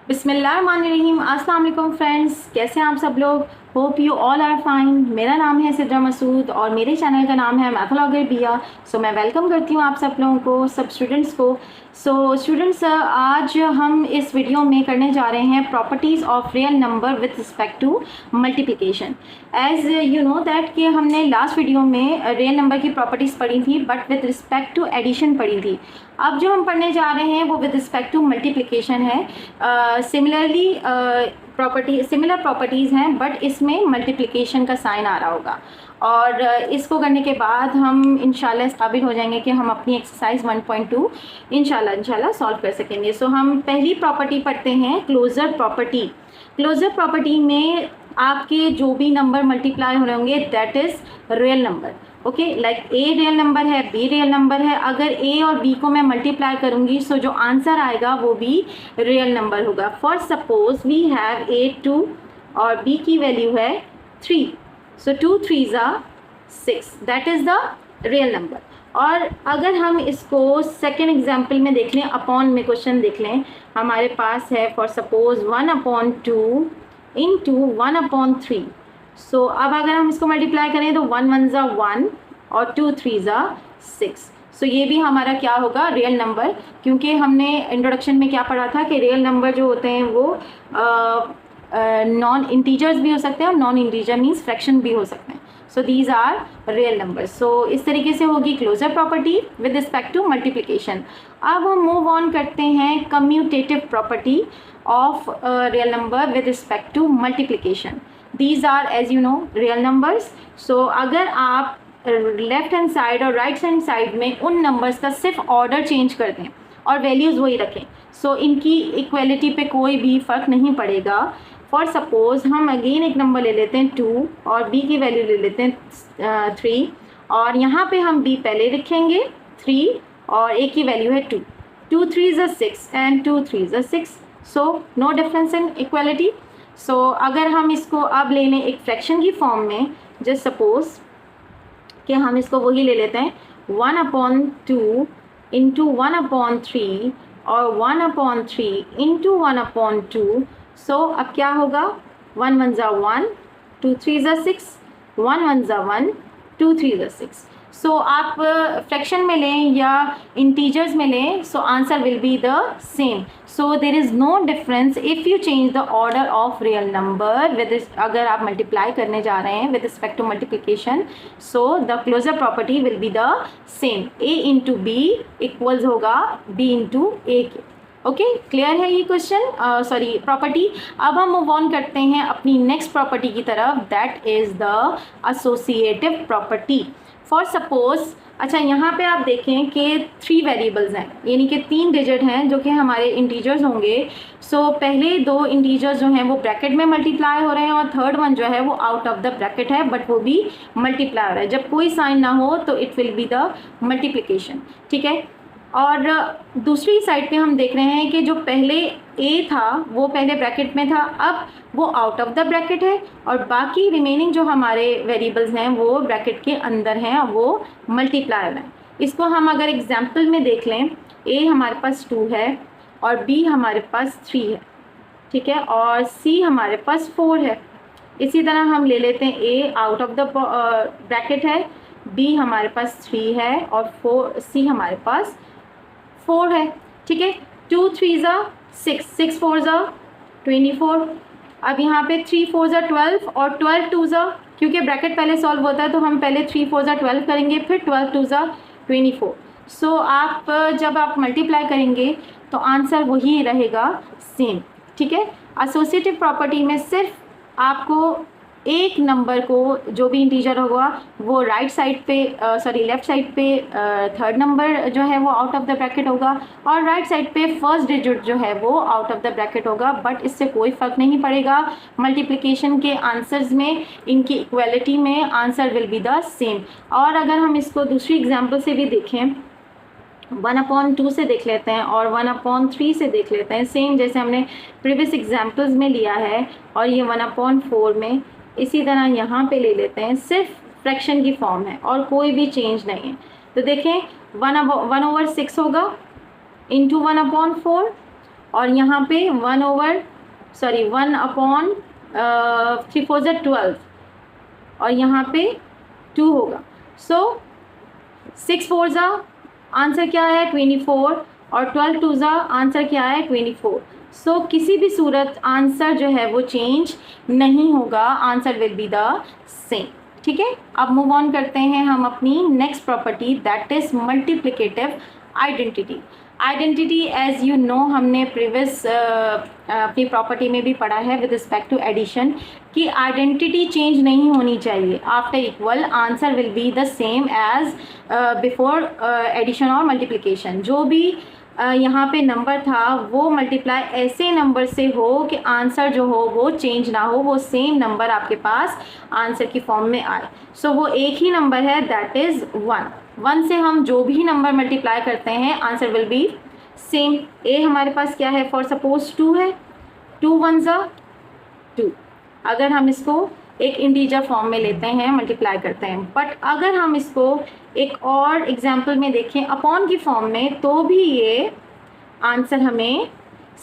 बिस्मिल्लाहिर्रहमानिर्रहीम। अस्सलाम वालेकुम फ्रेंड्स, कैसे हैं आप सब लोग? Hope you all are fine. मेरा नाम है सिद्रा मसूद और मेरे चैनल का नाम है मैथोलॉगर बिया। सो मैं वेलकम करती हूँ आप सब लोगों को, सब स्टूडेंट्स को। सो स्टूडेंट्स, आज हम इस वीडियो में करने जा रहे हैं properties of real number with respect to multiplication. As you know that कि हमने लास्ट वीडियो में रियल नंबर की प्रॉपर्टीज़ पढ़ी थी but with respect to addition पढ़ी थी। अब जो हम पढ़ने जा रहे हैं वो विद रिस्पेक्ट टू मल्टीप्लिकेशन है। सिमिलर प्रॉपर्टीज़ हैं बट इसमें मल्टीप्लिकेशन का साइन आ रहा होगा और इसको करने के बाद हम इंशाल्लाह काबिल हो जाएंगे कि हम अपनी एक्सरसाइज 1.2 इंशाल्लाह सॉल्व कर सकेंगे। सो हम पहली प्रॉपर्टी पढ़ते हैं, क्लोजर प्रॉपर्टी। क्लोजर प्रॉपर्टी में आपके जो भी नंबर मल्टीप्लाई हो रहे होंगे that is real number. Okay, like a real number है, बी रियल नंबर है। अगर ए और बी को मैं मल्टीप्लाई करूँगी सो जो आंसर आएगा वो भी रियल नंबर होगा। For suppose we have a 2 और बी की वैल्यू है 3, so 2 3s are 6, that is the real number. और अगर हम इसको सेकेंड एग्जाम्पल में देख लें, अपॉन में क्वेश्चन देख लें, हमारे पास है फॉर सपोज 1/2 इंटू 1/3। सो अब अगर हम इसको मल्टीप्लाई करें तो 1 1s are 1 और 2 3s are 6। सो ये भी हमारा क्या होगा, रियल नंबर। क्योंकि हमने इंट्रोडक्शन में क्या पढ़ा था कि रियल नंबर जो होते हैं वो नॉन इंटीजर्स भी हो सकते हैं और नॉन इंटीजर मीन्स फ्रैक्शन भी हो सकते हैं। So these are real numbers. So इस तरीके से होगी closure property with respect to multiplication. अब हम मूव ऑन करते हैं commutative property of real number with respect to multiplication. These are as you know real numbers. So अगर आप लेफ्ट हैंड साइड और राइट हैंड साइड में उन numbers का सिर्फ ऑर्डर चेंज कर दें और वैल्यूज़ वही रखें, सो इनकी इक्वलिटी पे कोई भी फ़र्क नहीं पड़ेगा। फॉर सपोज़ हम अगेन एक नंबर ले लेते हैं 2 और b की वैल्यू ले लेते हैं 3 और यहाँ पे हम b पहले लिखेंगे 3 और a की वैल्यू है 2। 2 3s are 6 and 2 3s are 6, so no difference in equality. सो अगर हम इसको अब ले लें एक फ्रैक्शन की फॉर्म में, जस्ट सपोज कि हम इसको वही ले लेते हैं 1/2 इंटू 1/3 और 1/3 इंटू 1/2। सो अब क्या होगा, 1 1s are 1, 2 3s are 6, 1 1s are 1, 2 3s are 6। सो आप फ्रैक्शन में लें या इंटीजर्स में लें, so answer will be the same. So there is no difference if you change the order of real number with, अगर आप मल्टीप्लाई करने जा रहे हैं with respect to multiplication, so the closure property will be the same. A into b equals होगा b into a के। Okay, clear है ये क्वेश्चन, सॉरी प्रॉपर्टी। अब हम मूव ऑन करते हैं अपनी नेक्स्ट प्रॉपर्टी की तरफ, that is the associative property. For suppose, अच्छा यहाँ पे आप देखें कि 3 वेरिएबल्स हैं, यानी कि 3 डिजिट हैं जो कि हमारे इंटीजर्स होंगे। सो पहले 2 इंटीजर्स जो हैं वो ब्रैकेट में मल्टीप्लाई हो रहे हैं और थर्ड वन जो है वो आउट ऑफ द ब्रैकेट है बट वो भी मल्टीप्लाई हो रहा है। जब कोई साइन ना हो तो it will be the multiplication, ठीक है। और दूसरी साइड पे हम देख रहे हैं कि जो पहले ए था वो पहले ब्रैकेट में था, अब वो आउट ऑफ द ब्रैकेट है और बाकी रिमेनिंग जो हमारे वेरिएबल्स हैं वो ब्रैकेट के अंदर हैं और वो मल्टीप्लाई हो रहे हैं। इसको हम अगर एग्जांपल में देख लें, ए हमारे पास 2 है और बी हमारे पास 3 है, ठीक है, और सी हमारे पास 4 है। इसी तरह हम ले लेते हैं ए आउट ऑफ द ब्रैकेट है, बी हमारे पास 3 है और सी हमारे पास 4 है, ठीक है। 2 3s are 6, 6 4s are 24। अब यहाँ पे 3 4s are 12 और 12 2s are, क्योंकि ब्रैकेट पहले सॉल्व होता है तो हम पहले 3 4s are 12 करेंगे, फिर 12 2s are 24। सो आप जब आप मल्टीप्लाई करेंगे तो आंसर वही रहेगा सेम, ठीक है। एसोसिएटिव प्रॉपर्टी में सिर्फ आपको एक नंबर को जो भी इंटीजर होगा वो राइट साइड पे, सॉरी लेफ़्ट साइड पे थर्ड नंबर जो है वो आउट ऑफ द ब्रैकेट होगा और राइट साइड पे फर्स्ट डिजिट जो है वो आउट ऑफ द ब्रैकेट होगा, बट इससे कोई फ़र्क नहीं पड़ेगा। मल्टीप्लिकेशन के आंसर्स में, इनकी इक्वलिटी में answer will be the same. और अगर हम इसको दूसरी एग्जाम्पल से भी देखें, 1/2 से देख लेते हैं और 1/3 से देख लेते हैं, सेम जैसे हमने प्रीवियस एग्जाम्पल्स में लिया है और ये 1/4 में, इसी तरह यहाँ पे ले लेते हैं। सिर्फ फ्रैक्शन की फॉर्म है और कोई भी चेंज नहीं है। तो देखें 1/6 होगा इंटू 1/4 और यहाँ पे 1 अपॉन 3 4 12 और यहाँ पे 2 होगा। सो 6 4 आंसर क्या है 24 और 12 2 आंसर क्या है 24। सो किसी भी सूरत आंसर जो है वो चेंज नहीं होगा, answer will be the same. ठीक है, अब मूव ऑन करते हैं हम अपनी next property, that is multiplicative identity. Identity as you know हमने प्रीवियस अपनी प्रॉपर्टी में भी पढ़ा है विद रिस्पेक्ट टू एडिशन कि आइडेंटिटी चेंज नहीं होनी चाहिए। After equal answer will be the same as before addition और मल्टीप्लिकेशन। जो भी यहाँ पे नंबर था वो मल्टीप्लाई ऐसे नंबर से हो कि आंसर जो हो वो चेंज ना हो, वो सेम नंबर आपके पास आंसर की फॉर्म में आए। सो वो एक ही नंबर है, दैट इज़ 1 से हम जो भी नंबर मल्टीप्लाई करते हैं आंसर विल बी सेम। ए हमारे पास क्या है, फॉर सपोज 2 है, 2 1 2। अगर हम इसको एक इंटीजर फॉर्म में लेते हैं मल्टीप्लाई करते हैं, बट अगर हम इसको एक और एग्जाम्पल में देखें अपॉन की फॉर्म में, तो भी ये आंसर हमें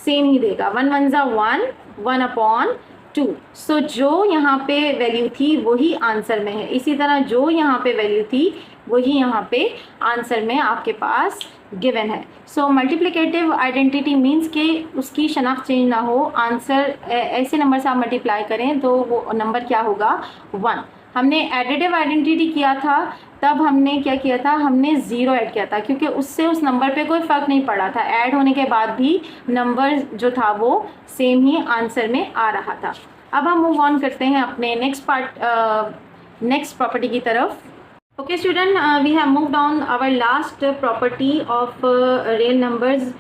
सेम ही देगा। 1 1 1 1 अपॉन 2। सो जो यहाँ पे वैल्यू थी वही आंसर में है, इसी तरह जो यहाँ पे वैल्यू थी वही यहाँ पे आंसर में आपके पास गिवन है। सो मल्टीप्लिकेटिव आइडेंटिटी मीन्स कि उसकी शनाख्त चेंज ना हो, आंसर ऐसे नंबर से आप मल्टीप्लाई करें तो वो नंबर क्या होगा 1। हमने एडिटिव आइडेंटिटी किया था, तब हमने क्या किया था, हमने 0 ऐड किया था क्योंकि उससे उस नंबर पे कोई फ़र्क नहीं पड़ा था, ऐड होने के बाद भी नंबर जो था वो सेम ही आंसर में आ रहा था। अब हम मूव ऑन करते हैं अपने नेक्स्ट प्रॉपर्टी की तरफ। Okay student, we have moved on our last property of real numbers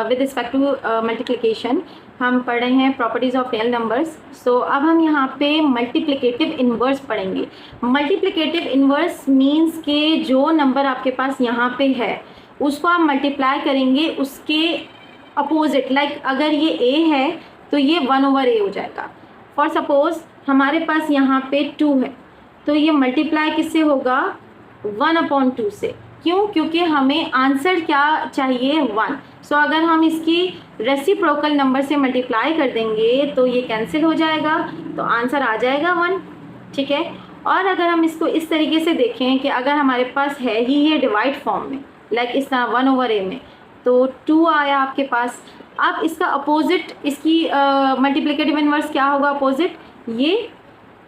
with respect to multiplication। हम पढ़ रहे हैं प्रॉपर्टीज़ ऑफ रियल नंबर्स। सो अब हम यहाँ पे मल्टीप्लिकेटिव इन्वर्स पढ़ेंगे। मल्टीप्लिकेटिव इन्वर्स मीन्स के जो नंबर आपके पास यहाँ पे है उसको आप मल्टीप्लाई करेंगे उसके अपोजिट। लाइक अगर ये a है तो ये 1/a हो जाएगा। फॉर सपोज हमारे पास यहाँ पे 2 है तो ये मल्टीप्लाई किससे होगा 1/2 से। क्यों? क्योंकि हमें आंसर क्या चाहिए 1। सो अगर हम इसकी रेसिप्रोकल नंबर से मल्टीप्लाई कर देंगे तो ये कैंसिल हो जाएगा, तो आंसर आ जाएगा 1। ठीक है, और अगर हम इसको इस तरीके से देखें कि अगर हमारे पास है ही ये डिवाइड फॉर्म में, लाइक इस तरह 1/a में, तो 2 आया आपके पास। अब इसका अपोजिट, इसकी मल्टीप्लिकेटिव इन्वर्स क्या होगा अपोजिट, ये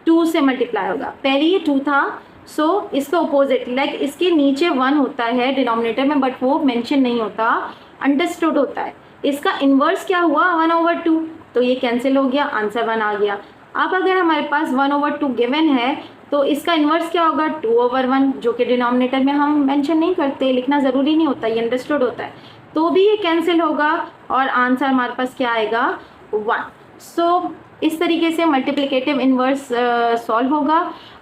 2 से मल्टीप्लाई होगा। पहले ये 2 था, सो इसका अपोजिट लाइक इसके नीचे 1 होता है डिनोमिनेटर में, बट वो मेंशन नहीं होता, अंडरस्टूड होता है। इसका इन्वर्स क्या हुआ 1/2, तो ये कैंसिल हो गया, आंसर 1 आ गया। अब अगर हमारे पास 1/2 गिवन है तो इसका इन्वर्स क्या होगा 2/1, जो कि डिनोमिनेटर में हम मेंशन नहीं करते, लिखना ज़रूरी नहीं होता, ये अंडरस्टूड होता है, तो भी ये कैंसिल होगा और आंसर हमारे पास क्या आएगा 1। सो इस तरीके से मल्टीप्लिकेटिव इन्वर्स सॉल्व होगा।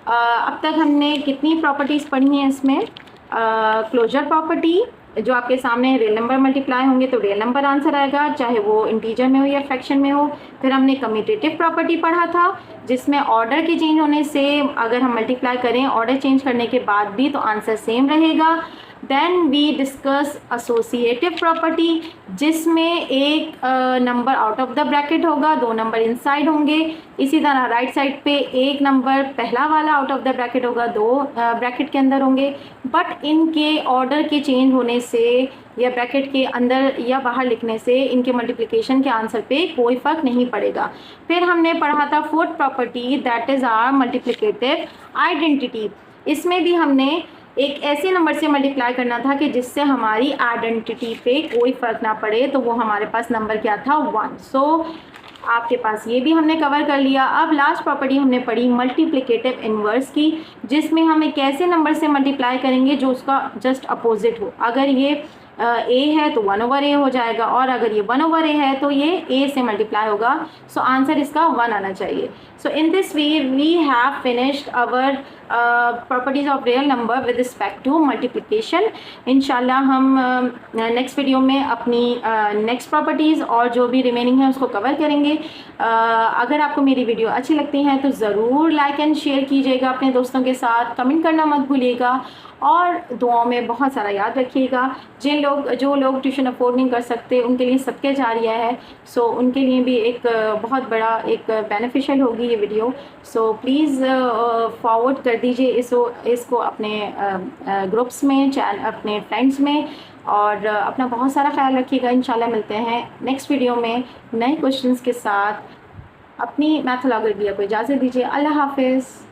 अब तक हमने कितनी प्रॉपर्टीज़ पढ़ी हैं इसमें, क्लोजर प्रॉपर्टी जो आपके सामने रियल नंबर मल्टीप्लाई होंगे तो रियल नंबर आंसर आएगा, चाहे वो इंटीजर में हो या फ्रैक्शन में हो। फिर हमने कम्यूटेटिव प्रॉपर्टी पढ़ा था जिसमें ऑर्डर के चेंज होने से अगर हम मल्टीप्लाई करें ऑर्डर चेंज करने के बाद भी तो आंसर सेम रहेगा। Then we discuss associative property जिसमें एक number out of the bracket होगा, 2 नंबर इनसाइड होंगे। इसी तरह राइट साइड पे एक नंबर पहला वाला आउट ऑफ द ब्रैकेट होगा, 2 ब्रैकेट के अंदर होंगे, बट इनके ऑर्डर के चेंज होने से या ब्रैकेट के अंदर या बाहर लिखने से इनके मल्टीप्लिकेशन के आंसर पे कोई फ़र्क नहीं पड़ेगा। फिर हमने पढ़ा था fourth property, that is our multiplicative identity. इसमें भी हमने एक ऐसे नंबर से मल्टीप्लाई करना था कि जिससे हमारी आइडेंटिटी पे कोई फ़र्क ना पड़े, तो वो हमारे पास नंबर क्या था 1। सो आपके पास ये भी हमने कवर कर लिया। अब लास्ट प्रॉपर्टी हमने पढ़ी मल्टीप्लिकेटिव इन्वर्स की, जिसमें हम एक ऐसे नंबर से मल्टीप्लाई करेंगे जो उसका जस्ट अपोजिट हो। अगर ये a है तो 1/a हो जाएगा, और अगर ये 1/a है तो ये a से मल्टीप्लाई होगा। सो आंसर इसका 1 आना चाहिए। So in this way we have finished our properties of real number with respect to multiplication. इंशाल्लाह हम नेक्स्ट वीडियो में अपनी नेक्स्ट प्रॉपर्टीज़ और जो भी रिमेनिंग है उसको कवर करेंगे। अगर आपको मेरी वीडियो अच्छी लगती है तो ज़रूर लाइक एंड शेयर कीजिएगा अपने दोस्तों के साथ, कमेंट करना मत भूलिएगा, और दुआओं में बहुत सारा याद रखिएगा। जो लोग ट्यूशन अफोर्ड नहीं कर सकते उनके लिए सदक़े जारिया है, सो उनके लिए भी एक बहुत बड़ा एक बेनिफिशियल होगी ये वीडियो। सो प्लीज़ फॉरवर्ड कर दीजिए इसको अपने ग्रुप्स में, अपने फ्रेंड्स में, और अपना बहुत सारा ख्याल रखिएगा। इंशाल्लाह मिलते हैं नेक्स्ट वीडियो में नए क्वेश्चंस के साथ। अपनी मैथोलॉजी को इजाज़त दीजिए। अल्लाह हाफिज़।